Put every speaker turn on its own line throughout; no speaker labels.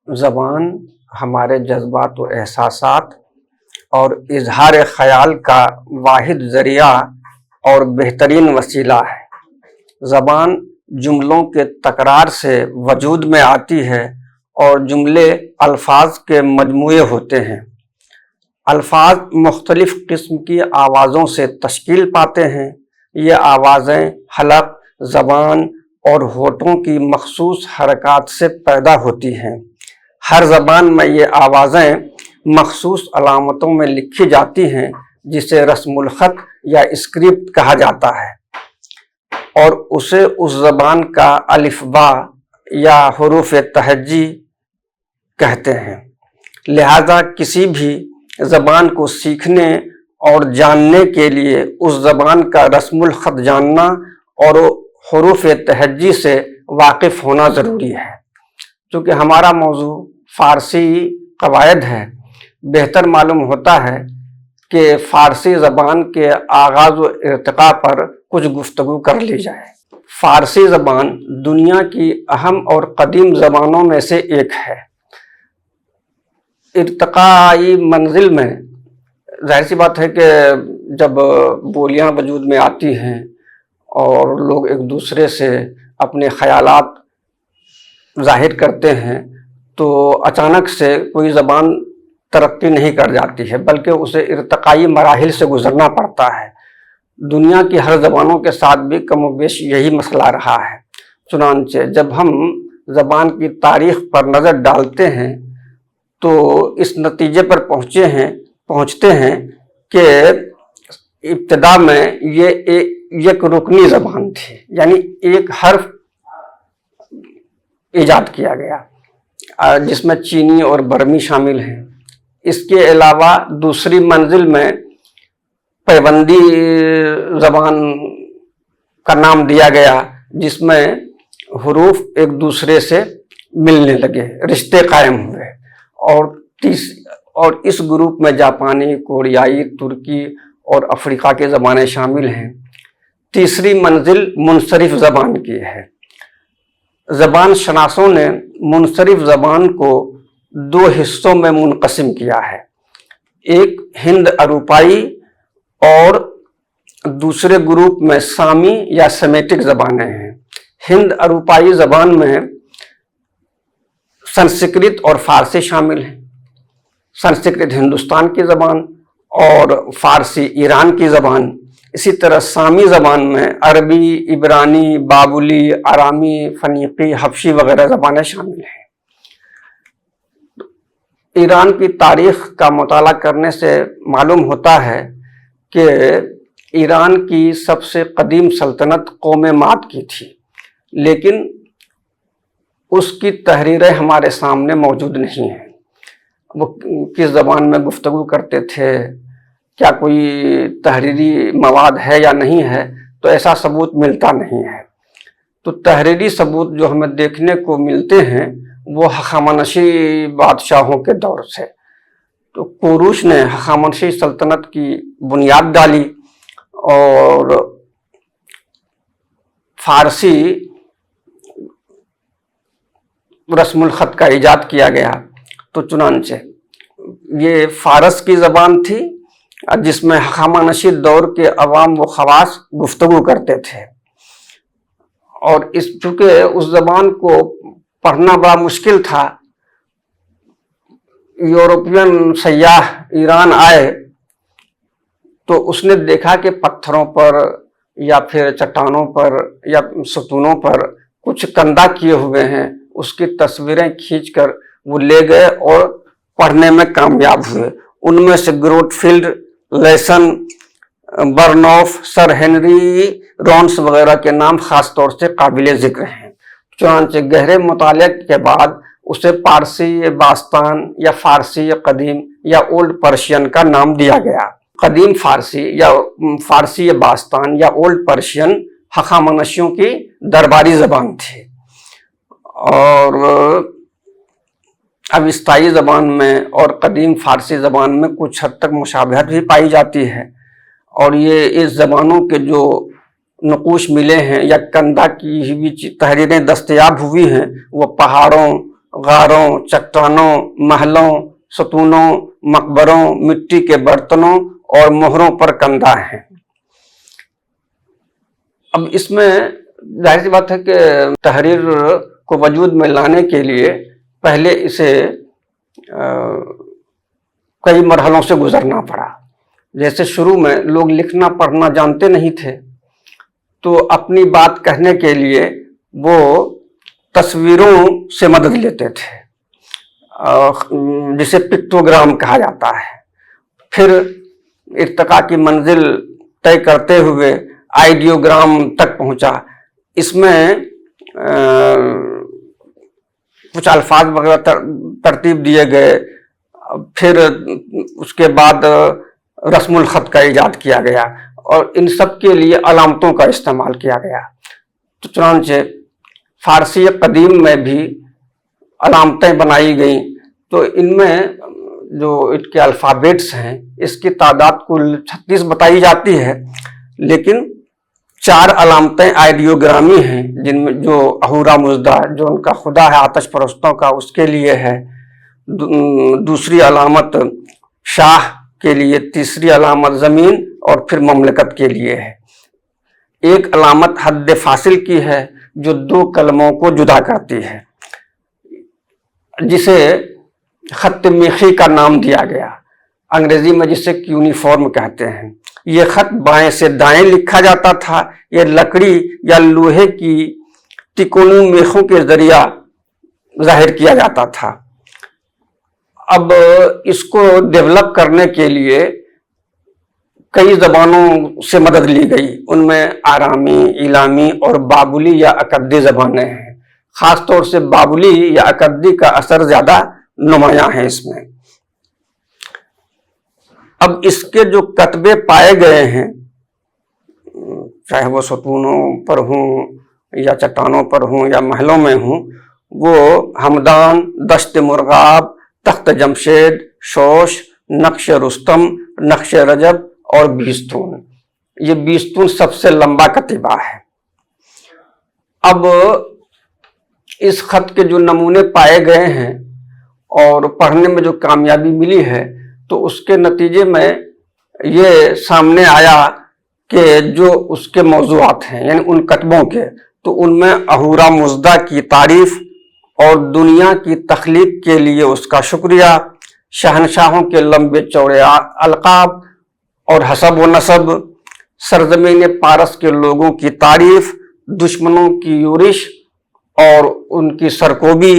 زبان ہمارے جذبات و احساسات اور اظہار خیال کا واحد ذریعہ اور بہترین وسیلہ ہے۔ زبان جملوں کے تکرار سے وجود میں آتی ہے اور جملے الفاظ کے مجموعے ہوتے ہیں۔ الفاظ مختلف قسم کی آوازوں سے تشکیل پاتے ہیں۔ یہ آوازیں حلق، زبان اور ہونٹوں کی مخصوص حرکات سے پیدا ہوتی ہیں۔ ہر زبان میں یہ آوازیں مخصوص علامتوں میں لکھی جاتی ہیں، جسے رسم الخط یا اسکرپٹ کہا جاتا ہے، اور اسے اس زبان کا الف با یا حروف تہجی کہتے ہیں۔ لہذا کسی بھی زبان کو سیکھنے اور جاننے کے لیے اس زبان کا رسم الخط جاننا اور حروف تہجی سے واقف ہونا ضروری ہے۔ چونکہ ہمارا موضوع فارسی قواعد ہے، بہتر معلوم ہوتا ہے کہ فارسی زبان کے آغاز و ارتقاء پر کچھ گفتگو کر لی جائے۔ فارسی زبان دنیا کی اہم اور قدیم زبانوں میں سے ایک ہے۔ ارتقائی منزل میں ظاہر سی بات ہے کہ جب بولیاں وجود میں آتی ہیں اور لوگ ایک دوسرے سے اپنے خیالات ظاہر کرتے ہیں تو اچانک سے کوئی زبان ترقی نہیں کر جاتی ہے، بلکہ اسے ارتقائی مراحل سے گزرنا پڑتا ہے۔ دنیا کی ہر زبانوں کے ساتھ بھی کم و بیش یہی مسئلہ رہا ہے۔ چنانچہ جب ہم زبان کی تاریخ پر نظر ڈالتے ہیں تو اس نتیجے پر پہنچتے ہیں کہ ابتدا میں یہ ایک رکنی زبان تھی، یعنی ایک حرف ایجاد کیا گیا جس میں چینی اور برمی شامل ہیں۔ اس کے علاوہ دوسری منزل میں پیوندی زبان کا نام دیا گیا، جس میں حروف ایک دوسرے سے ملنے لگے، رشتے قائم ہوئے، اور اس گروپ میں جاپانی، کوریائی، ترکی اور افریقہ کی زبانیں شامل ہیں۔ تیسری منزل منصرف زبان کی ہے۔ زبان شناسوں نے منصرف زبان کو دو حصوں میں منقسم کیا ہے۔ ایک ہند اروپائی اور دوسرے گروپ میں سامی یا سیمیٹک زبانیں ہیں۔ ہند اروپائی زبان میں سنسکرت اور فارسی شامل ہیں۔ سنسکرت ہندوستان کی زبان اور فارسی ایران کی زبان۔ اسی طرح سامی زبان میں عربی، عبرانی، بابلی، آرامی، فنیقی، حبشی وغیرہ زبانیں شامل ہیں۔ ایران کی تاریخ کا مطالعہ کرنے سے معلوم ہوتا ہے کہ ایران کی سب سے قدیم سلطنت قوم ماد کی تھی، لیکن اس کی تحریریں ہمارے سامنے موجود نہیں ہیں۔ وہ کس زبان میں گفتگو کرتے تھے، کیا کوئی تحریری مواد ہے یا نہیں ہے، تو ایسا ثبوت ملتا نہیں ہے۔ تو تحریری ثبوت جو ہمیں دیکھنے کو ملتے ہیں وہ ہخامنشی بادشاہوں کے دور سے۔ تو کوروش نے ہخامنشی سلطنت کی بنیاد ڈالی اور فارسی رسم الخط کا ایجاد کیا گیا۔ تو چنانچہ یہ فارس کی زبان تھی جس میں ہخامنشی دور کے عوام و خواص گفتگو کرتے تھے، اور چونکہ اس زبان کو پڑھنا بڑا مشکل تھا، یورپین سیاح ایران آئے تو اس نے دیکھا کہ پتھروں پر یا پھر چٹانوں پر یا ستونوں پر کچھ کندہ کیے ہوئے ہیں، اس کی تصویریں کھینچ کر وہ لے گئے اور پڑھنے میں کامیاب ہوئے۔ ان میں سے گروٹ فیلڈ، لیسن، برنوف، سر ہنری رونس وغیرہ کے نام خاص طور سے قابل ذکر ہیں۔ چنانچہ گہرے مطالعے کے بعد اسے پارسی باستان یا فارسی قدیم یا اولڈ پرشین کا نام دیا گیا۔ قدیم فارسی یا فارسی باستان یا اولڈ پرشین ہخامنشیوں کی درباری زبان تھی، اور اوستائی زبان میں اور قدیم فارسی زبان میں کچھ حد تک مشابہت بھی پائی جاتی ہے، اور یہ اس زبانوں کے جو نقوش ملے ہیں یا کندہ کی ہوئی تحریریں دستیاب ہوئی ہیں وہ پہاڑوں غاروں، چٹانوں، محلوں، ستونوں، مقبروں، مٹی کے برتنوں اور مہروں پر کندہ ہیں۔ اب اس میں ظاہر سی بات ہے کہ تحریر کو وجود میں لانے کے لیے پہلے اسے کئی مرحلوں سے گزرنا پڑا۔ جیسے شروع میں لوگ لکھنا پڑھنا جانتے نہیں تھے، تو اپنی بات کہنے کے لیے وہ تصویروں سے مدد لیتے تھے، جسے پکٹوگرام کہا جاتا ہے۔ پھر ارتقاء کی منزل طے کرتے ہوئے آئیڈیوگرام تک پہنچا۔ اس میں کچھ الفاظ وغیرہ ترتیب دیے گئے۔ پھر اس کے بعد رسم الخط کا ایجاد کیا گیا اور ان سب کے لیے علامتوں کا استعمال کیا گیا۔ تو چنانچہ فارسی قدیم میں بھی علامتیں بنائی گئیں، تو ان میں جو ان کے الفابیٹس ہیں اس کی تعداد کل 36 بتائی جاتی ہے، لیکن 4 علامتیں آئیڈیوگرامی ہیں، جن میں جو اہورا مزدہ جو ان کا خدا ہے آتش پرستوں کا، اس کے لیے ہے، دوسری علامت شاہ کے لیے، تیسری علامت زمین اور پھر مملکت کے لیے ہے۔ ایک علامت حد فاصل کی ہے جو 2 کلموں کو جدا کرتی ہے، جسے خط میخی کا نام دیا گیا، انگریزی میں جسے کیونیفارم کہتے ہیں۔ یہ خط بائیں سے دائیں لکھا جاتا تھا، یہ لکڑی یا لوہے کی تکونوں میخوں کے ذریعہ ظاہر کیا جاتا تھا۔ اب اس کو ڈیولپ کرنے کے لیے کئی زبانوں سے مدد لی گئی، ان میں آرامی، ایلامی اور بابلی یا اکدی زبانیں ہیں۔ خاص طور سے بابلی یا اکدی کا اثر زیادہ نمایاں ہے اس میں۔ اب اس کے جو کتبے پائے گئے ہیں، چاہے وہ ستونوں پر ہوں یا چٹانوں پر ہوں یا محلوں میں ہوں، وہ ہمدان، دشت مرغاب، تخت جمشید، شوش، نقش رستم، نقش رجب اور بیستون۔ یہ بیستون سب سے لمبا کتیبہ ہے۔ اب اس خط کے جو نمونے پائے گئے ہیں اور پڑھنے میں جو کامیابی ملی ہے، تو اس کے نتیجے میں یہ سامنے آیا کہ جو اس کے موضوعات ہیں، یعنی ان کتبوں کے، تو ان میں اہورا مزدہ کی تعریف اور دنیا کی تخلیق کے لیے اس کا شکریہ، شہنشاہوں کے لمبے چوڑے القاب اور حسب و نسب، سرزمین پارس کے لوگوں کی تعریف، دشمنوں کی یورش اور ان کی سرکوبی،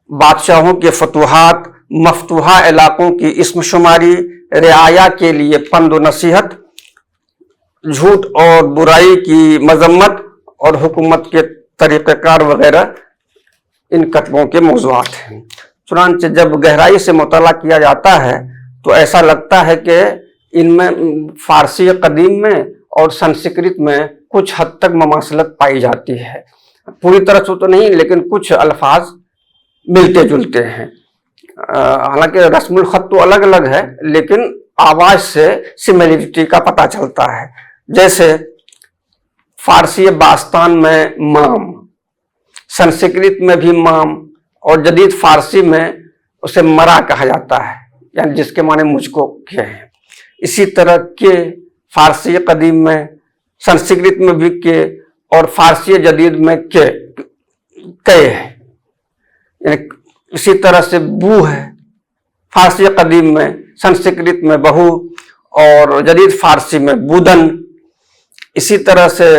بادشاہوں کے فتوحات، مفتوحہ علاقوں کی اسم شماری، رعایا کے لیے پند و نصیحت، جھوٹ اور برائی کی مذمت اور حکومت کے طریقہ کار وغیرہ ان کتبوں کے موضوعات ہیں۔ چنانچہ جب گہرائی سے مطالعہ کیا جاتا ہے تو ایسا لگتا ہے کہ ان میں فارسی قدیم میں اور سنسکرت میں کچھ حد تک مماثلت پائی جاتی ہے، پوری طرح سے تو نہیں، لیکن کچھ الفاظ ملتے جلتے ہیں۔ حالانکہ رسم الخط تو الگ الگ ہے، لیکن آواز سے سملیرٹی کا پتہ چلتا ہے۔ جیسے فارسی باستان میں مام، سنسکرت میں بھی مام، اور جدید فارسی میں اسے مرا کہا جاتا ہے، یعنی جس کے معنی مجھ کو کیا ہے۔ اسی طرح کے فارسی قدیم میں، سنسکرت میں بھی کے، اور فارسی جدید میں کے ہے، یعنی اسی طرح سے بو ہے فارسی قدیم میں، سنسکرت میں بہو اور جدید فارسی میں بودن۔ اسی طرح سے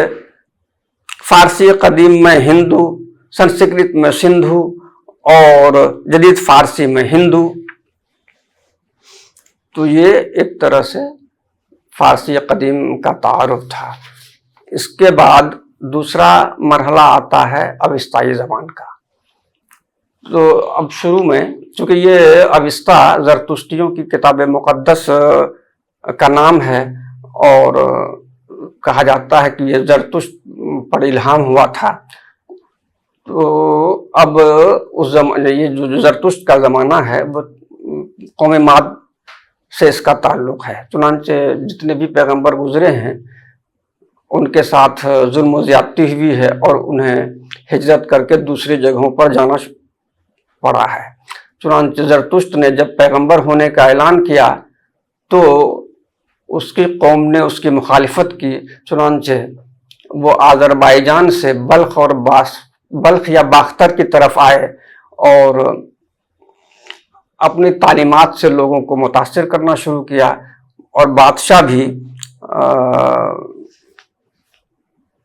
فارسی قدیم میں ہندو، سنسکرت میں سندھو اور جدید فارسی میں ہندو۔ تو یہ ایک طرح سے فارسی قدیم کا تعارف تھا۔ اس کے بعد دوسرا مرحلہ آتا ہے اوستائی زبان کا۔ تو اب شروع میں، چونکہ یہ اوستا زرتشتیوں کی کتاب مقدس کا نام ہے اور کہا جاتا ہے کہ یہ زرتشت پر الہام ہوا تھا، تو اب اس زمانے، یہ جو زرتشت کا زمانہ ہے وہ قوم ماد سے اس کا تعلق ہے۔ چنانچہ جتنے بھی پیغمبر گزرے ہیں ان کے ساتھ ظلم و زیادتی ہوئی ہے اور انہیں ہجرت کر کے دوسری جگہوں پر جانا پڑا ہے۔ چنانچہ زرتشت نے جب پیغمبر ہونے کا اعلان کیا تو اس کی قوم نے اس کی مخالفت کی، چنانچہ وہ آذربائیجان سے بلخ یا باختر کی طرف آئے اور اپنی تعلیمات سے لوگوں کو متاثر کرنا شروع کیا، اور بادشاہ بھی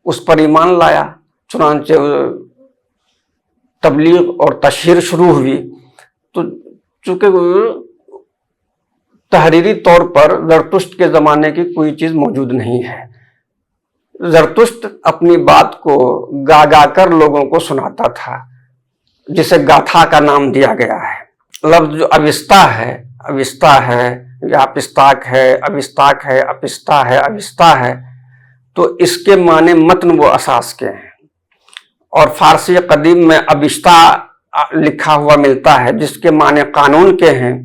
اس پر ایمان لایا۔ چنانچہ تبلیغ اور تشہیر شروع ہوئی۔ تو چونکہ تحریری طور پر زرتشت کے زمانے کی کوئی چیز موجود نہیں ہے، زرتشت اپنی بات کو گا گا کر لوگوں کو سناتا تھا، جسے گاتھا کا نام دیا گیا ہے۔ لفظ جو اوستا ہے یا اپستاک ہے، اوستاک ہے، اپستا ہے، اوستا ہے، تو اس کے معنی متن و اساس کے ہیں، اور فارسی قدیم میں اوستا لکھا ہوا ملتا ہے جس کے معنی قانون کے ہیں۔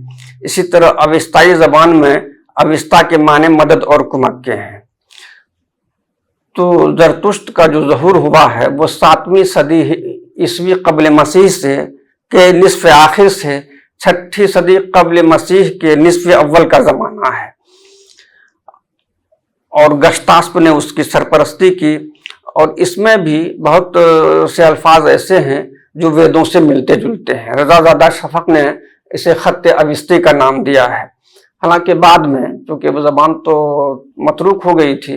اسی طرح اوستائی زبان میں اوستا کے معنی مدد اور کمک کے ہیں۔ تو زرتشت کا جو ظہور ہوا ہے وہ 7ویں صدی عیسوی قبل مسیح سے کے نصف آخر سے 6ٹھی صدی قبل مسیح کے نصف اول کا زمانہ ہے، اور گشتاسپ نے اس کی سرپرستی کی، اور اس میں بھی بہت سے الفاظ ایسے ہیں جو ویدوں سے ملتے جلتے ہیں۔ رضا زادہ شفق نے اسے خط اوستی کا نام دیا ہے، حالانکہ بعد میں چونکہ وہ زبان تو متروک ہو گئی تھی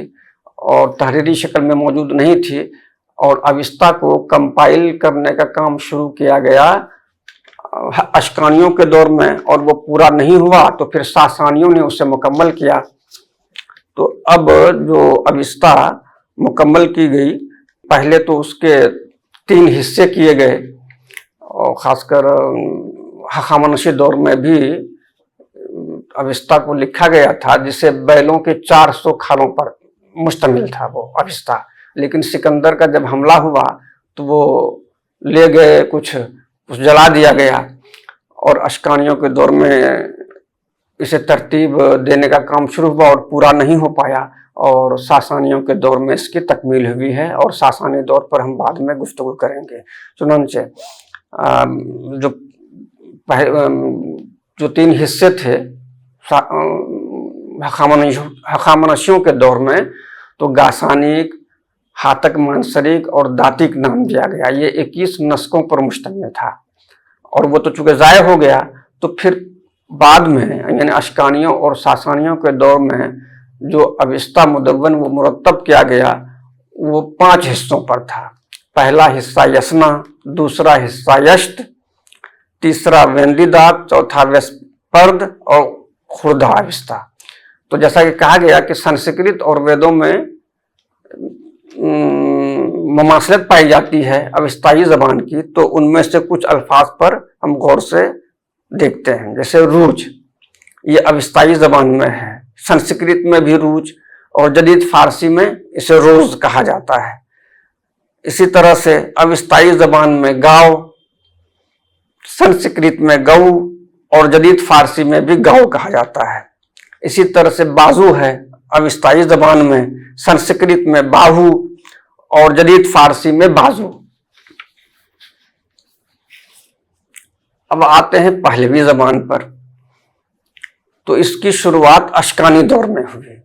اور تحریری شکل میں موجود نہیں تھی، اور اوستا کو کمپائل کرنے کا کام شروع کیا گیا اشکانیوں کے دور میں، اور وہ پورا نہیں ہوا تو پھر ساسانیوں نے اسے مکمل کیا۔ تو اب جو اوستا مکمل کی گئی، پہلے تو اس کے 3 حصے کیے گئے، اور خاص کر ہخامنشی دور میں بھی اوستا کو لکھا گیا تھا، جسے بیلوں کے 400 کھالوں پر مشتمل تھا وہ اوستا، لیکن سکندر کا جب حملہ ہوا تو وہ لے گئے، کچھ جلا دیا گیا، اور اشکانیوں کے دور میں اسے ترتیب دینے کا کام شروع ہوا اور پورا نہیں ہو پایا، اور ساسانیوں کے دور میں اس کی تکمیل ہوئی ہے، اور ساسانی دور پر ہم بعد میں گفتگو کریں گے۔ چنانچہ جو 3 حصے تھے ہخامنشیوں کے دور میں، تو گاسانیک، ہاتک مانسریک اور داتک نام دیا گیا۔ یہ 21 نسقوں پر مشتمل تھا، اور وہ تو چونکہ ضائع ہو گیا، تو پھر بعد میں یعنی اشکانیوں اور ساسانیوں کے دور میں جو اوستا مدون وہ مرتب کیا گیا وہ 5 حصوں پر تھا۔ پہلا حصہ یسنا، دوسرا حصہ یشت، تیسرا ویندیدات، چوتھا ویسپرد اور خردھا اوستا۔ تو جیسا کہ کہا گیا کہ سنسکرت اور ویدوں میں مماثلت پائی جاتی ہے اوستائی زبان کی، تو ان میں سے کچھ الفاظ پر ہم غور سے دیکھتے ہیں، جیسے روج، یہ اوستائی زبان میں ہے، سنسکرت میں بھی روج، اور جدید فارسی میں اسے روز کہا جاتا ہے۔ اسی طرح سے اوستائی زبان میں گاؤ، سنسکرت میں گو، اور جدید فارسی میں بھی گاؤ کہا جاتا ہے۔ اسی طرح سے بازو ہے اوستائی زبان میں، سنسکرت میں باہو، اور جدید فارسی میں بازو۔ اب آتے ہیں پہلوی زبان پر، تو اس کی شروعات اشکانی دور میں ہوئی۔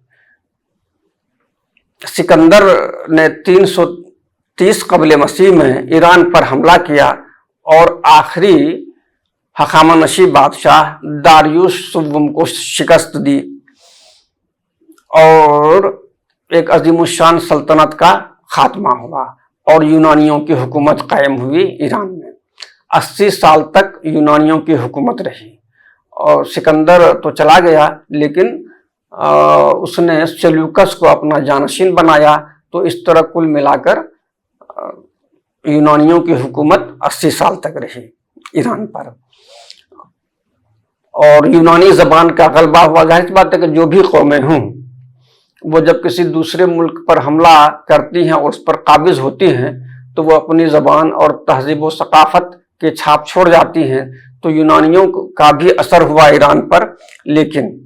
سکندر نے 330 قبل مسیح میں ایران پر حملہ کیا، اور آخری ہخامنشی بادشاہ داریوش سوم کو شکست دی، اور ایک عظیم الشان سلطنت کا خاتمہ ہوا، اور یونانیوں کی حکومت قائم ہوئی ایران میں۔ 80 سال تک یونانیوں کی حکومت رہی، اور سکندر تو چلا گیا لیکن اس نے سیلیوکس کو اپنا جانشین بنایا، تو اس طرح کل ملا کر یونانیوں کی حکومت 80 سال تک رہی ایران پر، اور یونانی زبان کا غلبہ ہوا۔ ظاہر بات ہے کہ جو بھی قومیں ہوں وہ جب کسی دوسرے ملک پر حملہ کرتی ہیں اور اس پر قابض ہوتی ہیں تو وہ اپنی زبان اور تہذیب و ثقافت کے چھاپ چھوڑ جاتی ہیں، تو یونانیوں کا بھی اثر ہوا ایران پر، لیکن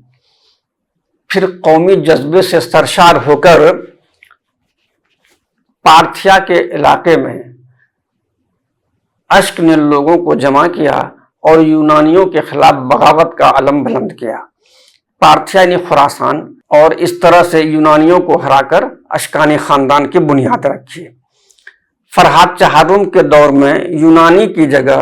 پھر قومی جذبے سے سرشار ہو کر پارتھیا کے علاقے میں اشک نے لوگوں کو جمع کیا اور یونانیوں کے خلاف بغاوت کا علم بلند کیا۔ پارتھیا نے خراسان اور اس طرح سے یونانیوں کو ہرا کر اشکانی خاندان کی بنیاد رکھی۔ فرحات چہارم کے دور میں یونانی کی جگہ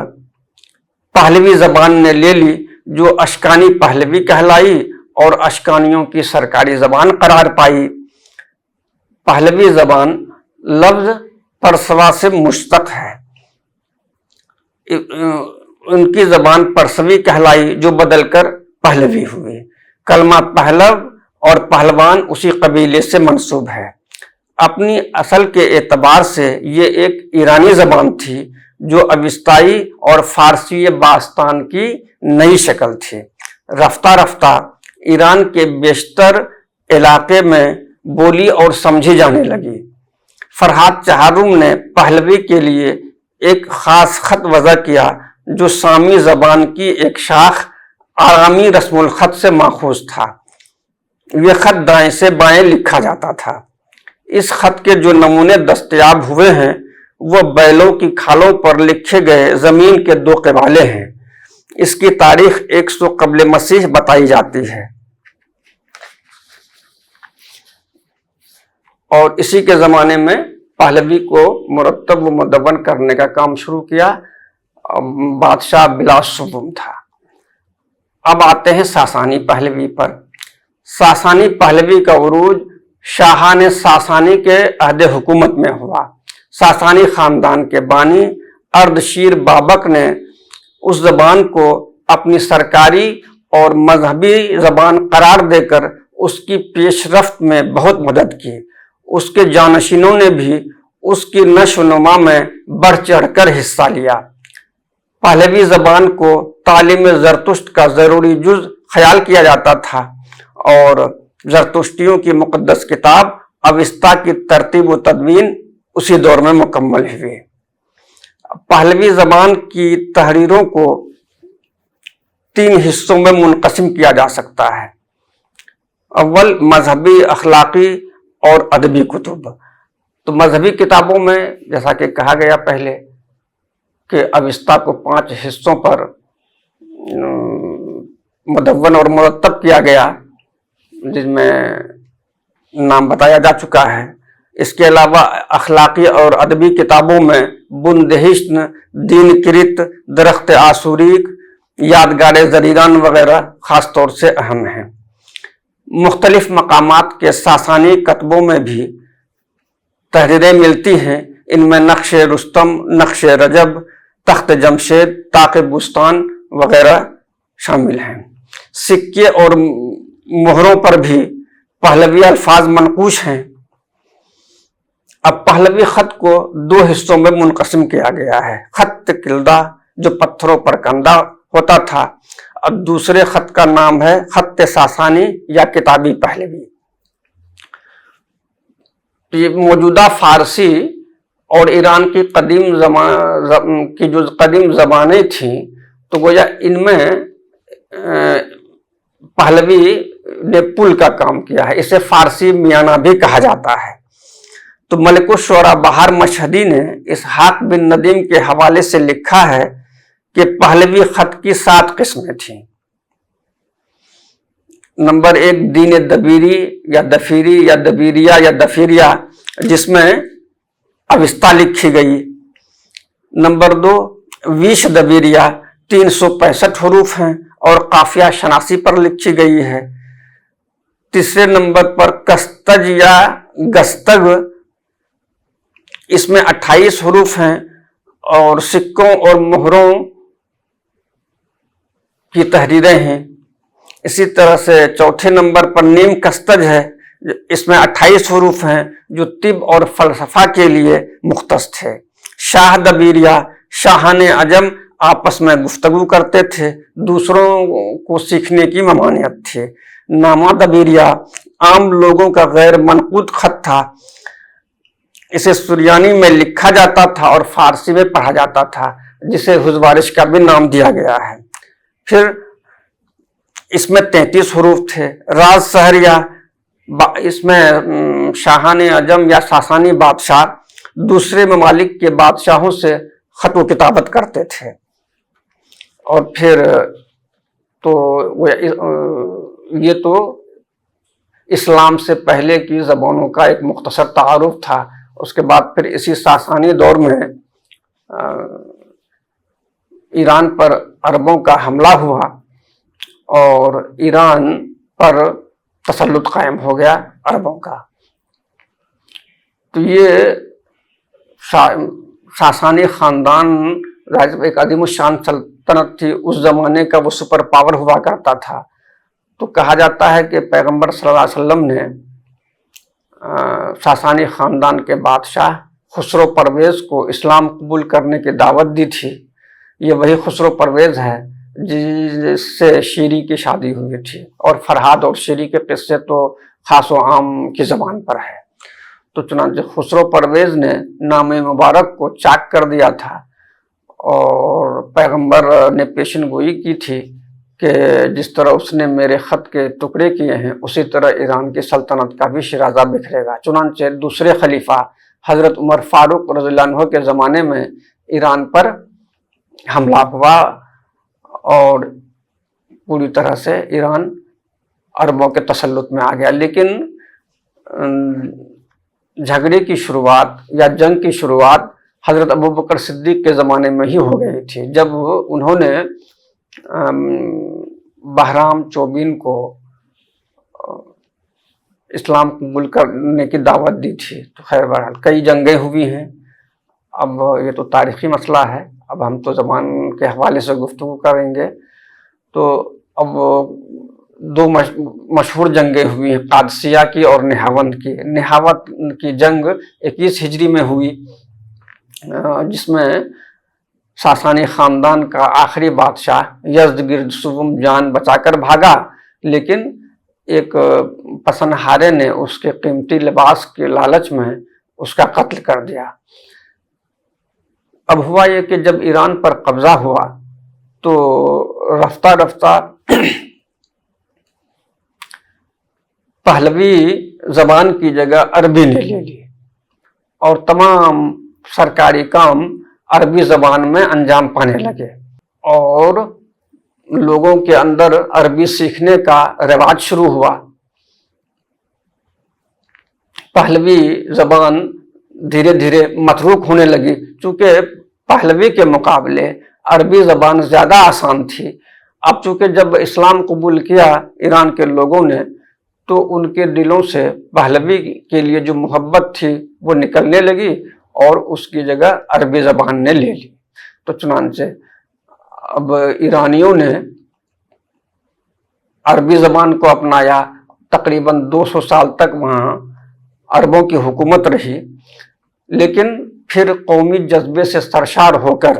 پہلوی زبان نے لے لی، جو اشکانی پہلوی کہلائی اور اشکانیوں کی سرکاری زبان قرار پائی۔ پہلوی زبان لفظ پرسوا سے مشتق ہے۔ ان کی زبان پرسوی کہلائی جو بدل کر پہلوی ہوئی۔ کلمہ پہلو اور پہلوان اسی قبیلے سے منسوب ہے۔ اپنی اصل کے اعتبار سے یہ ایک ایرانی زبان تھی جو اوستائی اور فارسی باستان کی نئی شکل تھی۔ رفتہ رفتہ ایران کے بیشتر علاقے میں بولی اور سمجھی جانے لگی۔ فرحات چہارم نے پہلوی کے لیے ایک خاص خط وضع کیا جو سامی زبان کی ایک شاخ آرامی رسم الخط سے ماخوذ تھا۔ یہ خط دائیں سے بائیں لکھا جاتا تھا۔ اس خط کے جو نمونے دستیاب ہوئے ہیں وہ بیلوں کی کھالوں پر لکھے گئے زمین کے 2 قبالے ہیں۔ اس کی تاریخ 100 قبل مسیح بتائی جاتی ہے اور اسی کے زمانے میں پہلوی کو مرتب و مدون کرنے کا کام شروع کیا بادشاہ بلاشبوم تھا۔ اب آتے ہیں ساسانی پہلوی پر۔ ساسانی پہلوی کا عروج شاہان ساسانی کے عہد حکومت میں ہوا۔ ساسانی خاندان کے بانی اردشیر بابک نے اس زبان کو اپنی سرکاری اور مذہبی زبان قرار دے کر اس کی پیش رفت میں بہت مدد کی۔ اس کے جانشینوں نے بھی اس کی نشو و نما میں بڑھ چڑھ کر حصہ لیا۔ پہلوی زبان کو تعلیم زرتشت کا ضروری جز خیال کیا جاتا تھا اور زرتشتیوں کی مقدس کتاب اوستا کی ترتیب و تدوین اسی دور میں مکمل ہوئی۔ پہلوی زبان کی تحریروں کو 3 حصوں میں منقسم کیا جا سکتا ہے۔ اول مذہبی، اخلاقی اور ادبی کتب۔ تو مذہبی کتابوں میں جیسا کہ کہا گیا پہلے کہ اوستا کو 5 حصوں پر مدون اور مرتب کیا گیا، جس میں نام بتایا جا چکا ہے۔ اس کے علاوہ اخلاقی اور ادبی کتابوں میں بندہشت، دین کرت، درخت آسوریک، یادگار زریدان وغیرہ خاص طور سے اہم ہیں۔ مختلف مقامات کے ساسانی کتبوں میں بھی تحریریں ملتی ہیں۔ ان میں نقش رستم، نقش رجب، تخت جمشید، طاق بستان وغیرہ شامل ہیں۔ سکے اور مہروں پر بھی پہلوی الفاظ منقوش ہیں۔ اب پہلوی خط کو 2 حصوں میں منقسم کیا گیا ہے۔ خط کلدہ جو پتھروں پر کندہ ہوتا تھا۔ اب دوسرے خط کا نام ہے خط ساسانی یا کتابی پہلوی۔ یہ موجودہ فارسی اور ایران کی جو قدیم زبانیں تھیں تو گویا ان میں پہلوی نے پل کا کام کیا ہے۔ اسے فارسی میانہ بھی کہا جاتا ہے۔ تو ملک الشعراء بہار مشہدی نے اسحاق بن ندیم کے حوالے سے لکھا ہے کہ پہلوی خط کی 7 قسمیں تھیں۔ نمبر 1 دین دبیری یا دفیری یا دبیریا یا دفیریا، جس میں اوستا لکھی گئی۔ نمبر 2 ویش دبیریا 365 حروف ہیں اور قافیہ شناسی پر لکھی گئی ہے۔ تیسرے نمبر پر کستج یا گستگ، اس میں 28 حروف ہیں اور سکوں اور مہروں کی تحریریں ہیں۔ اسی طرح سے چوتھے نمبر پر نیم کستج ہے، اس میں 28 حروف ہیں جو طب اور فلسفہ کے لیے مختص تھے۔ شاہ دبیریا، شاہان عجم آپس میں گفتگو کرتے تھے، دوسروں کو سیکھنے کی ممانعت تھی۔ نامہ دبیریا عام لوگوں کا غیر منقوط خط تھا، اسے سریانی میں لکھا جاتا تھا اور فارسی میں پڑھا جاتا تھا، جسے حزوارش کا بھی نام دیا گیا ہے۔ پھر اس میں 33 حروف تھے۔ راز سحریہ، اس میں شاہان عجم یا ساسانی بادشاہ دوسرے ممالک کے بادشاہوں سے خط و کتابت کرتے تھے. اور پھر تو یہ تو اسلام سے پہلے کی زبانوں کا ایک مختصر تعارف تھا. اس کے بعد پھر اسی ساسانی دور میں ایران پر عربوں کا حملہ ہوا اور ایران پر تسلط قائم ہو گیا عربوں کا. تو یہ ساسانی خاندان ایک عظیم الشان سلطنت تھی. اس زمانے کا وہ سپر پاور ہوا کرتا تھا. تو کہا جاتا ہے کہ پیغمبر صلی اللہ علیہ وسلم نے ساسانی خاندان کے بادشاہ خسرو پرویز کو اسلام قبول کرنے کی دعوت دی تھی. یہ وہی خسرو پرویز ہے جس سے شیری کی شادی ہوئی تھی. اور فرہاد اور شیری کے قصے تو خاص و عام کی زبان پر ہے. تو چنانچہ خسرو پرویز نے نام مبارک کو چاک کر دیا تھا اور پیغمبر نے پیشن گوئی کی تھی کہ جس طرح اس نے میرے خط کے ٹکڑے کیے ہیں اسی طرح ایران کی سلطنت کا بھی شیرازہ بکھرے گا. چنانچہ دوسرے خلیفہ حضرت عمر فاروق رضی اللہ عنہ کے زمانے میں ایران پر حملہ ہوا اور پوری طرح سے ایران عربوں کے تسلط میں آ گیا. لیکن جھگڑے کی شروعات یا جنگ کی شروعات حضرت ابوبکر صدیق کے زمانے میں ہی ہو گئی تھی، جب انہوں نے بہرام چوبین کو اسلام قبول کرنے کی دعوت دی تھی. تو خیر بہرحال کئی جنگیں ہوئی ہیں. اب یہ تو تاریخی مسئلہ ہے، اب ہم تو زبان کے حوالے سے گفتگو کریں گے. تو اب دو مشہور جنگیں ہوئی ہیں، قادسیہ کی اور نہاوند کی. نہاوند کی جنگ 21 ہجری میں ہوئی، جس میں ساسانی خاندان کا آخری بادشاہ یزدگرد سوم جان بچا کر بھاگا، لیکن ایک پسنہارے نے اس کے قیمتی لباس کے لالچ میں اس کا قتل کر دیا. اب ہوا یہ کہ جب ایران پر قبضہ ہوا تو رفتہ رفتہ پہلوی زبان کی جگہ عربی نے لے لی اور تمام سرکاری کام عربی زبان میں انجام پانے لگے اور لوگوں کے اندر عربی سیکھنے کا رواج شروع ہوا. پہلوی زبان دھیرے دھیرے متروک ہونے لگی، چونکہ پہلوی کے مقابلے عربی زبان زیادہ آسان تھی. اب چونکہ جب اسلام قبول کیا ایران کے لوگوں نے تو ان کے دلوں سے پہلوی کے لیے جو محبت تھی وہ نکلنے لگی اور اس کی جگہ عربی زبان نے لے لی. تو چنانچہ اب ایرانیوں نے عربی زبان کو اپنایا. تقریباً 200 سال تک وہاں عربوں کی حکومت رہی، لیکن پھر قومی جذبے سے سرشار ہو کر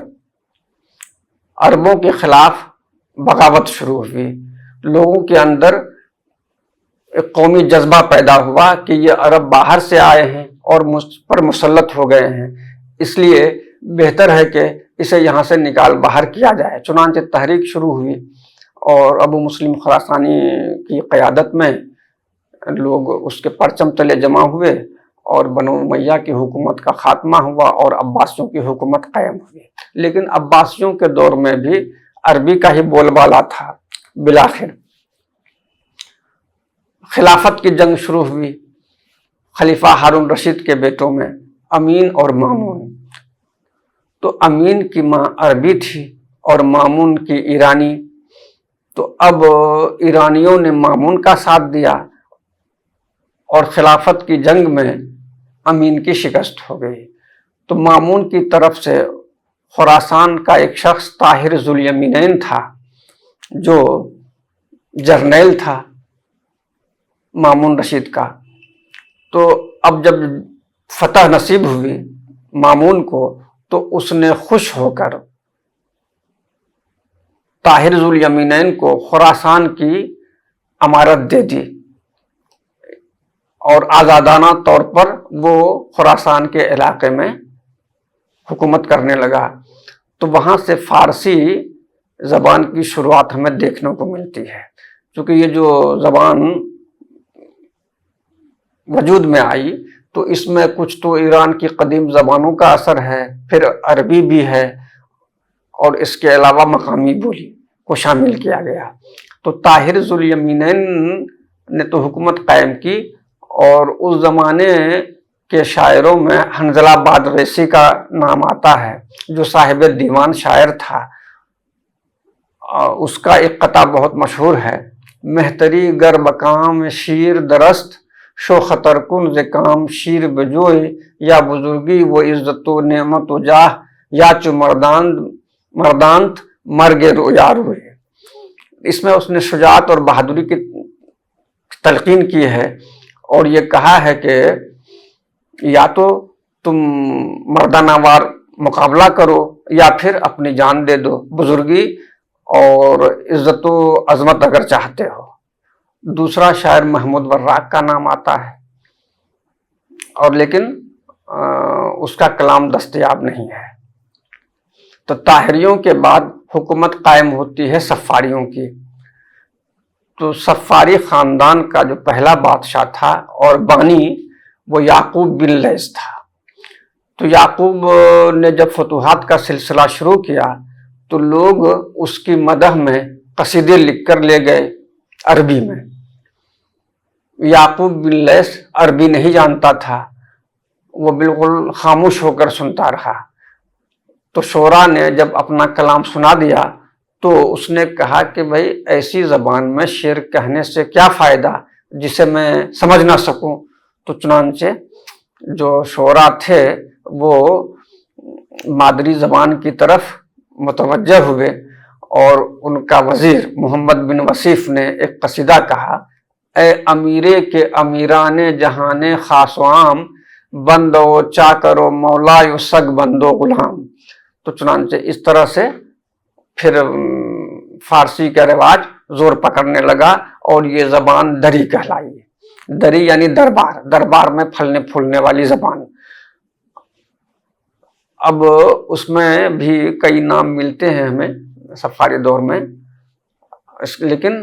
عربوں کے خلاف بغاوت شروع ہوئی. لوگوں کے اندر ایک قومی جذبہ پیدا ہوا کہ یہ عرب باہر سے آئے ہیں اور مجھ پر مسلط ہو گئے ہیں، اس لیے بہتر ہے کہ اسے یہاں سے نکال باہر کیا جائے. چنانچہ تحریک شروع ہوئی اور ابو مسلم خراسانی کی قیادت میں لوگ اس کے پرچم تلے جمع ہوئے اور بنو امیہ کی حکومت کا خاتمہ ہوا اور عباسیوں کی حکومت قائم ہوئی. لیکن عباسیوں کے دور میں بھی عربی کا ہی بول بالا تھا. بالآخر خلافت کی جنگ شروع ہوئی خلیفہ ہارون رشید کے بیٹوں میں، امین اور مامون. تو امین کی ماں عربی تھی اور مامون کی ایرانی. تو اب ایرانیوں نے مامون کا ساتھ دیا اور خلافت کی جنگ میں امین کی شکست ہو گئی. تو مامون کی طرف سے خراسان کا ایک شخص طاہر ذوالیمینین تھا جو جرنیل تھا مامون رشید کا. تو اب جب فتح نصیب ہوئی مامون کو تو اس نے خوش ہو کر طاہر ذوالیمینین کو خراسان کی امارت دے دی اور آزادانہ طور پر وہ خراسان کے علاقے میں حکومت کرنے لگا. تو وہاں سے فارسی زبان کی شروعات ہمیں دیکھنے کو ملتی ہے. چونکہ یہ جو زبان وجود میں آئی تو اس میں کچھ تو ایران کی قدیم زبانوں کا اثر ہے، پھر عربی بھی ہے، اور اس کے علاوہ مقامی بولی کو شامل کیا گیا۔ تو طاہر ذوالیمینین نے تو حکومت قائم کی، اور اس زمانے کے شاعروں میں حنظلہ بادغیسی کا نام آتا ہے، جو صاحب دیوان شاعر تھا۔ اس کا ایک قطعہ بہت مشہور ہے: مہتری گر بکام شیر درست، شو خطر کن ز کام شیر بجوئے، یا بزرگی و عزت و نعمت و جاہ، یا چو مردانت مرگ رویا روئے۔ اس میں اس نے شجاعت اور بہادری کی تلقین کی ہے، اور یہ کہا ہے کہ یا تو تم مردانہ وار مقابلہ کرو، یا پھر اپنی جان دے دو، بزرگی اور عزت و عظمت اگر چاہتے ہو۔ دوسرا شاعر محمود وراق کا نام آتا ہے، اور لیکن اس کا کلام دستیاب نہیں ہے۔ تو طاہریوں کے بعد حکومت قائم ہوتی ہے صفاریوں کی۔ تو صفاری خاندان کا جو پہلا بادشاہ تھا اور بانی، وہ یعقوب بن لیث تھا۔ تو یعقوب نے جب فتوحات کا سلسلہ شروع کیا تو لوگ اس کی مدح میں قصیدے لکھ کر لے گئے عربی میں۔ یعقوب بن لیث عربی نہیں جانتا تھا، وہ بالکل خاموش ہو کر سنتا رہا۔ تو شعراء نے جب اپنا کلام سنا دیا تو اس نے کہا کہ بھائی ایسی زبان میں شعر کہنے سے کیا فائدہ جسے میں سمجھ نہ سکوں۔ تو چنانچہ جو شعراء تھے وہ مادری زبان کی طرف متوجہ ہوئے، اور ان کا وزیر محمد بن وصیف نے ایک قصیدہ کہا: اے امیرے کے امیران جہان خاص و عام، بندو چاکر و مولا و سگ بندو غلام۔ تو چنانچہ اس طرح سے پھر فارسی کا رواج زور پکڑنے لگا، اور یہ زبان دری کہلائی۔ دری یعنی دربار، دربار میں پھلنے پھولنے والی زبان۔ اب اس میں بھی کئی نام ملتے ہیں ہمیں صفاری دور میں، لیکن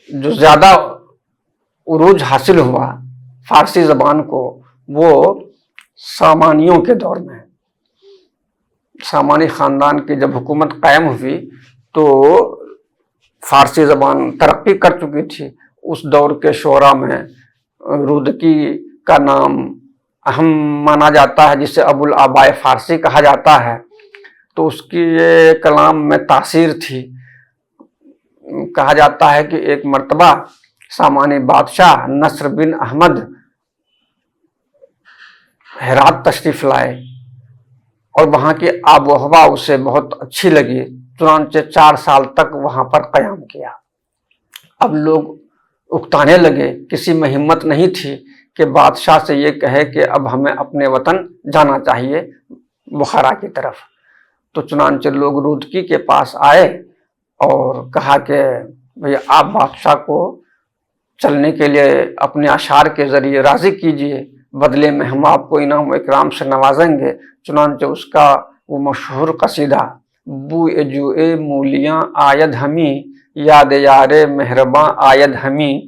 جو زیادہ عروج حاصل ہوا فارسی زبان کو وہ سامانیوں کے دور میں۔ سامانی خاندان کی جب حکومت قائم ہوئی تو فارسی زبان ترقی کر چکی تھی۔ اس دور کے شعراء میں رودکی کا نام اہم مانا جاتا ہے، جسے ابو الآباء فارسی کہا جاتا ہے۔ تو اس کی یہ کلام میں تاثیر تھی۔ کہا جاتا ہے کہ ایک مرتبہ سامانی بادشاہ نصر بن احمد ہرات تشریف لائے، اور وہاں کی آب و ہوا اسے بہت اچھی لگی، چنانچہ 4 سال تک وہاں پر قیام کیا۔ اب لوگ اکتانے لگے، کسی میں ہمت نہیں تھی کہ بادشاہ سے یہ کہے کہ اب ہمیں اپنے وطن جانا چاہیے بخارا کی طرف۔ تو چنانچہ لوگ رودکی کے پاس آئے اور کہا کہ بھئی آپ بادشاہ کو چلنے کے لیے اپنے اشعار کے ذریعے راضی کیجئے، بدلے میں ہم آپ کو انعام و اکرام سے نوازیں گے۔ چنانچہ اس کا وہ مشہور قصیدہ بوئے جوئے مولیاں آید ہمیں، یاد یار مہرباں آید ہمیں،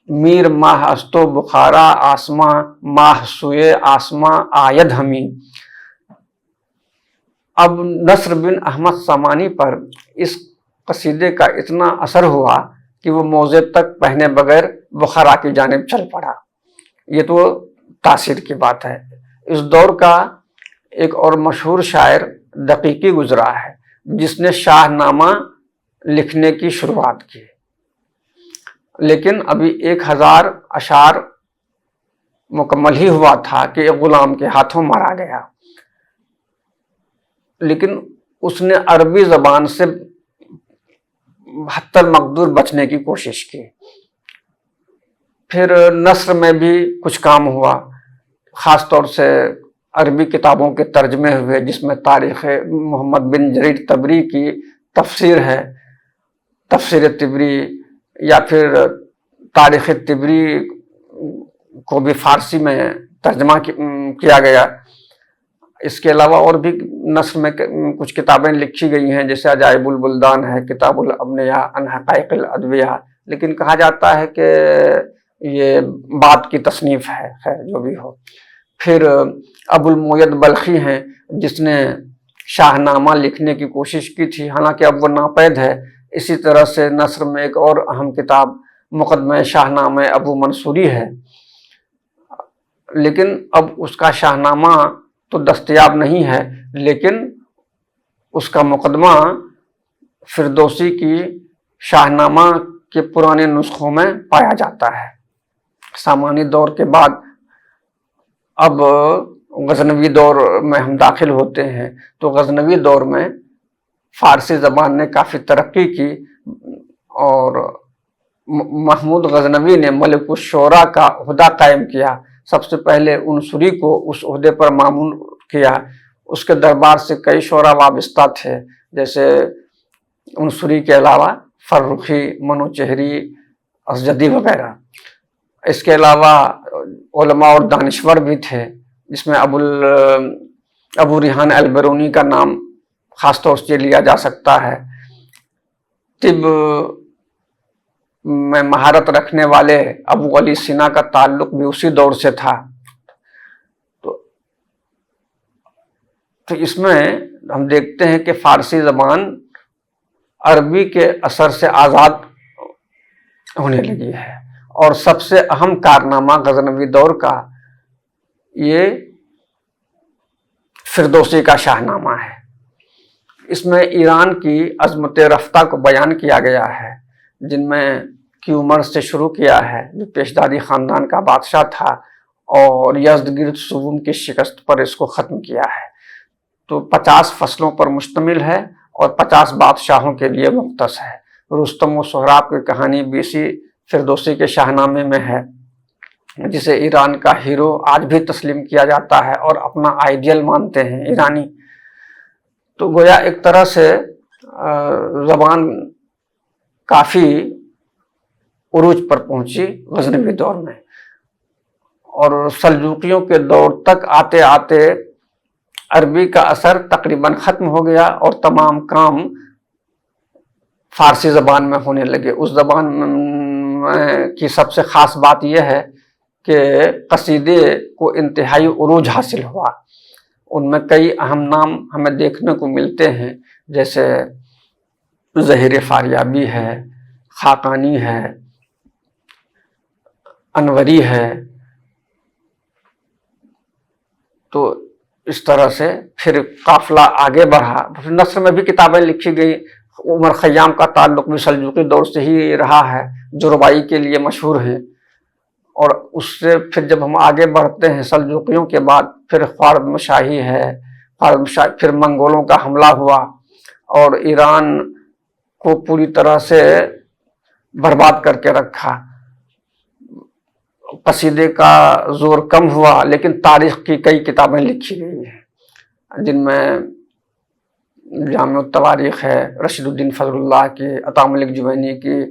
میر ماہ استو بخارا آسماں، ماہ سوئے آسماں آید ہمیں۔ اب نصر بن احمد سامانی پر اس قصیدے کا اتنا اثر ہوا کہ وہ موضع تک پہنے بغیر بخارا کی جانب چل پڑا۔ یہ تو تاثیر کی بات ہے۔ اس دور کا ایک اور مشہور شاعر دقیقی گزرا ہے، جس نے شاہ نامہ لکھنے کی شروعات کی، لیکن ابھی 1000 اشعار مکمل ہی ہوا تھا کہ ایک غلام کے ہاتھوں مارا گیا۔ لیکن اس نے عربی زبان سے حتی المقدور بچنے کی کوشش کی۔ پھر نثر میں بھی کچھ کام ہوا، خاص طور سے عربی کتابوں کے ترجمے ہوئے، جس میں تاریخ محمد بن جریر طبری کی تفسیر ہے، تفسیر طبری، یا پھر تاریخ طبری کو بھی فارسی میں ترجمہ کیا گیا۔ اس کے علاوہ اور بھی نثر میں کچھ کتابیں لکھی گئی ہیں، جیسے عجائب البلدان ہے، کتاب الابنیاء عن حقائق الادویہ۔ لیکن کہا جاتا ہے کہ یہ بات کی تصنیف ہے، خیر جو بھی ہو۔ پھر ابو الموید بلخی ہیں جس نے شاہ نامہ لکھنے کی کوشش کی تھی، حالانکہ اب وہ ناپید ہے۔ اسی طرح سے نثر میں ایک اور اہم کتاب مقدمہ شاہ نامہ ابو منصوری ہے، لیکن اب اس کا شاہ نامہ تو دستیاب نہیں ہے، لیکن اس کا مقدمہ فردوسی کی شاہ نامہ کے پرانے نسخوں میں پایا جاتا ہے۔ سامانی دور کے بعد اب غزنوی دور میں ہم داخل ہوتے ہیں، تو غزنوی دور میں فارسی زبان نے کافی ترقی کی، اور محمود غزنوی نے ملک الشعراء کا عہدہ قائم کیا۔ سب سے پہلے عنصری کو اس عہدے پر مامور کیا۔ اس کے دربار سے کئی شعراء وابستہ تھے، جیسے عنصری کے علاوہ فرخی، منوچہری، ازجدی وغیرہ۔ اس کے علاوہ علماء اور دانشور بھی تھے، جس میں ابو ریحان البرونی کا نام خاص طور سے لیا جا سکتا ہے۔ طب میں مہارت رکھنے والے ابو علی سینا کا تعلق بھی اسی دور سے تھا۔ تو اس میں ہم دیکھتے ہیں کہ فارسی زبان عربی کے اثر سے آزاد ہونے لگی ہے، اور سب سے اہم کارنامہ غزنوی دور کا یہ فردوسی کا شاہ نامہ ہے۔ اس میں ایران کی عظمت رفتہ کو بیان کیا گیا ہے، جن میں کی عمر سے شروع کیا ہے جو پیشدادی خاندان کا بادشاہ تھا، اور یزدگرد سوم کی شکست پر اس کو ختم کیا ہے۔ تو 50 فصلوں پر مشتمل ہے اور 50 بادشاہوں کے لیے مختص ہے۔ رستم و سہراب کی کہانی بھی اسی فردوسی کے شاہ نامے میں ہے، جسے ایران کا ہیرو آج بھی تسلیم کیا جاتا ہے اور اپنا آئیڈیل مانتے ہیں ایرانی۔ تو گویا ایک طرح سے زبان کافی عروج پر پہنچی غزنوی دور میں، اور سلجوقیوں کے دور تک آتے آتے عربی کا اثر تقریباً ختم ہو گیا، اور تمام کام فارسی زبان میں ہونے لگے۔ اس زبان کی سب سے خاص بات یہ ہے کہ قصیدے کو انتہائی عروج حاصل ہوا۔ ان میں کئی اہم نام ہمیں دیکھنے کو ملتے ہیں، جیسے زہیر فاریابی ہے، خاقانی ہے، انوری ہے۔ تو اس طرح سے پھر قافلہ آگے بڑھا۔ نثر میں بھی کتابیں لکھی گئی۔ عمر خیام کا تعلق بھی سلجوقی دور سے ہی رہا ہے، جو ربائی کے لیے مشہور ہیں۔ اور اس سے پھر جب ہم آگے بڑھتے ہیں سلجوقیوں کے بعد، پھر خوارزم شاہی ہے، پھر منگولوں کا حملہ ہوا اور ایران کو پوری طرح سے برباد کر کے رکھا۔ قصیدے کا زور کم ہوا، لیکن تاریخ کی کئی کتابیں لکھی گئی ہیں، جن میں جامع التواریخ ہے رشید الدین فضل اللہ کی، عطا ملک جوینی کی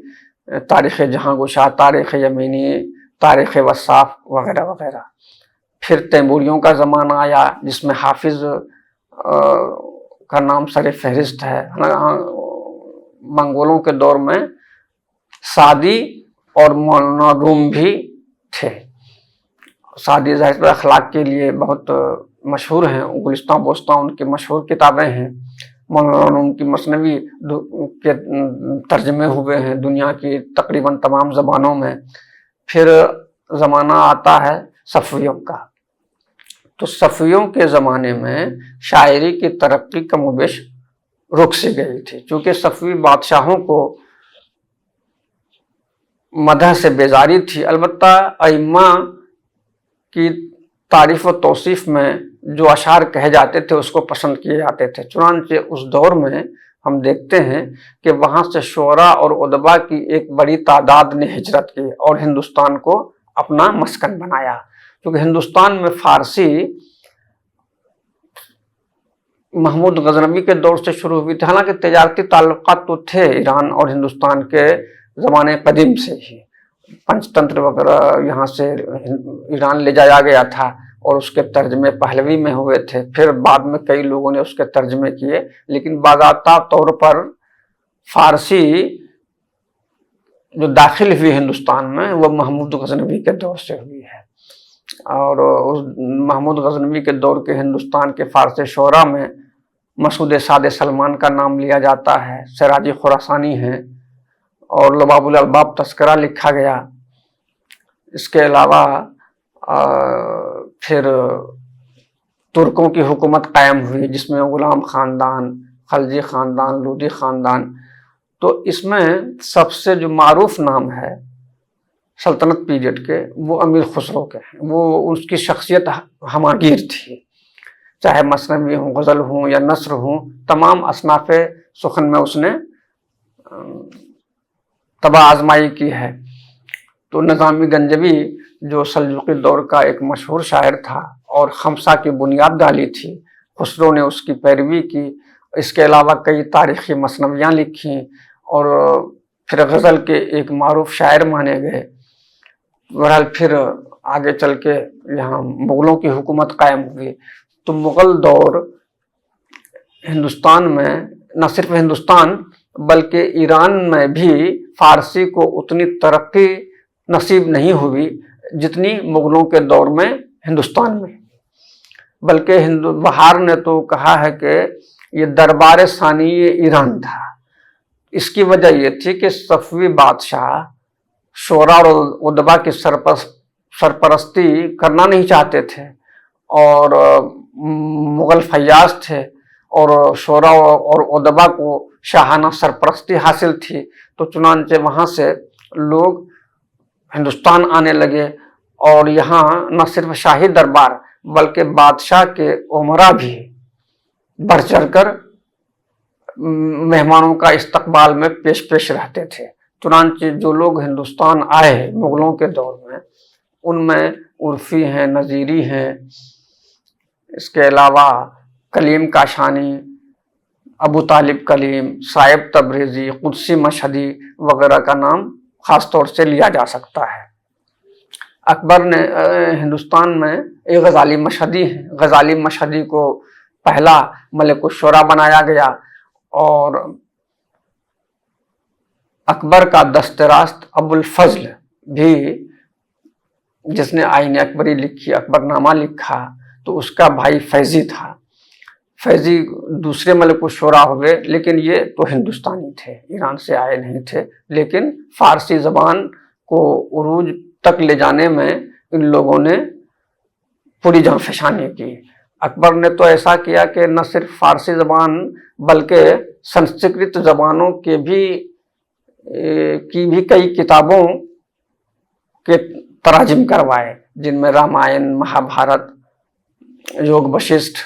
تاریخ جہاں گشا، تاریخ یمینی، تاریخ وصاف وغیرہ وغیرہ۔ پھر تیموریوں کا زمانہ آیا، جس میں حافظ کا نام سر فہرست ہے۔ منگولوں کے دور میں سعدی اور مولانا روم بھی تھے۔ سعدی ظاہر پر اخلاق کے لیے بہت مشہور ہیں، گلستان بوستان ان کی مشہور کتابیں ہیں۔ مولانا روم کی مثنوی کے ترجمے ہوئے ہیں دنیا کی تقریباً تمام زبانوں میں۔ پھر زمانہ آتا ہے صفویوں کا۔ تو صفویوں کے زمانے میں شاعری کی ترقی کم و بیش رک سی گئی تھی، چونکہ صفوی بادشاہوں کو مدح سے بیزاری تھی۔ البتہ ائمہ کی تعریف و توصیف میں جو اشعار کہے جاتے تھے اس کو پسند کیے جاتے تھے۔ چنانچہ اس دور میں ہم دیکھتے ہیں کہ وہاں سے شعراء اور ادباء کی ایک بڑی تعداد نے ہجرت کی اور ہندوستان کو اپنا مسکن بنایا، کیونکہ ہندوستان میں فارسی محمود غزنوی کے دور سے شروع ہوئی تھی۔ حالانکہ تجارتی تعلقات تو تھے ایران اور ہندوستان کے زمانے قدیم سے ہی، پنچ تنتر وغیرہ یہاں سے ایران لے جایا گیا تھا اور اس کے ترجمے پہلوی میں ہوئے تھے، پھر بعد میں کئی لوگوں نے اس کے ترجمے کیے، لیکن باضابطہ طور پر فارسی جو داخل ہوئی ہندوستان میں وہ محمود غزنوی کے دور سے ہوئی ہے، اور اس محمود غزنوی کے دور کے ہندوستان کے فارسی شعراء میں مسعود سعد سلمان کا نام لیا جاتا ہے، سراج خراسانی ہیں، اور لباب الالباب تذکرہ لکھا گیا۔ اس کے علاوہ پھر ترکوں کی حکومت قائم ہوئی جس میں غلام خاندان، خلجی خاندان، لودھی خاندان، تو اس میں سب سے جو معروف نام ہے سلطنت پیریڈ کے وہ امیر خسرو کے ہیں۔ وہ اس کی شخصیت ہماگیر تھی، چاہے مثنوی ہوں، غزل ہوں یا نثر ہوں، تمام اصناف سخن میں اس نے طبع آزمائی کی ہے۔ تو نظامی گنجوی جو سلجوقی دور کا ایک مشہور شاعر تھا اور خمسہ کی بنیاد ڈالی تھی، خسرو نے اس کی پیروی کی۔ اس کے علاوہ کئی تاریخی مثنویاں لکھیں اور پھر غزل کے ایک معروف شاعر مانے گئے۔ بہرحال پھر آگے چل کے یہاں مغلوں کی حکومت قائم ہوئی، تو مغل دور ہندوستان میں، نہ صرف ہندوستان بلکہ ایران میں بھی فارسی کو اتنی ترقی نصیب نہیں ہوئی جتنی مغلوں کے دور میں ہندوستان میں، بلکہ بہار نے تو کہا ہے کہ یہ دربار ثانی ایران تھا۔ اس کی وجہ یہ تھی کہ صفوی بادشاہ شعراء اور ادبا کی سرپرستی کرنا نہیں چاہتے تھے، اور مغل فیاض تھے، اور شعراء اور ادبا کو شاہانہ سرپرستی حاصل تھی، تو چنانچہ وہاں سے لوگ ہندوستان آنے لگے، اور یہاں نہ صرف شاہی دربار بلکہ بادشاہ کے امراء بھی بڑھ چڑھ کر مہمانوں کا استقبال میں پیش رہتے تھے۔ چنانچہ جو لوگ ہندوستان آئے مغلوں کے دور میں، ان میں عرفی ہیں، نظیری ہیں، اس کے علاوہ کلیم کاشانی، ابو طالب کلیم، صائب تبریزی، قدسی مشہدی وغیرہ کا نام خاص طور سے لیا جا سکتا ہے۔ اکبر نے ہندوستان میں ایک غزالی مشہدی ہیں، غزالی مشہدی کو پہلا ملک الشعراء بنایا گیا، اور اکبر کا دست راست ابو الفضل بھی، جس نے آئین اکبری لکھی، اکبر نامہ لکھا، تو اس کا بھائی فیضی تھا۔ فیضی دوسرے ملک الشعراء ہوئے، لیکن یہ تو ہندوستانی تھے، ایران سے آئے نہیں تھے، لیکن فارسی زبان کو عروج تک لے جانے میں ان لوگوں نے پوری جان فشانی کی۔ اکبر نے تو ایسا کیا کہ نہ صرف فارسی زبان بلکہ سنسکرت زبانوں کی بھی کئی کتابوں کے تراجم کروائے، جن میں رامائن، مہابھارت، یوگ وششٹھ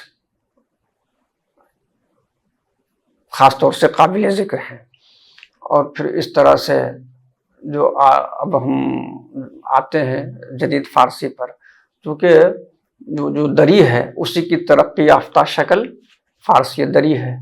خاص طور سے قابل ذکر ہیں۔ اور پھر اس طرح سے جو اب ہم آتے ہیں جدید فارسی پر، چونکہ جو دری ہے اسی کی ترقی یافتہ شکل فارسی دری ہے،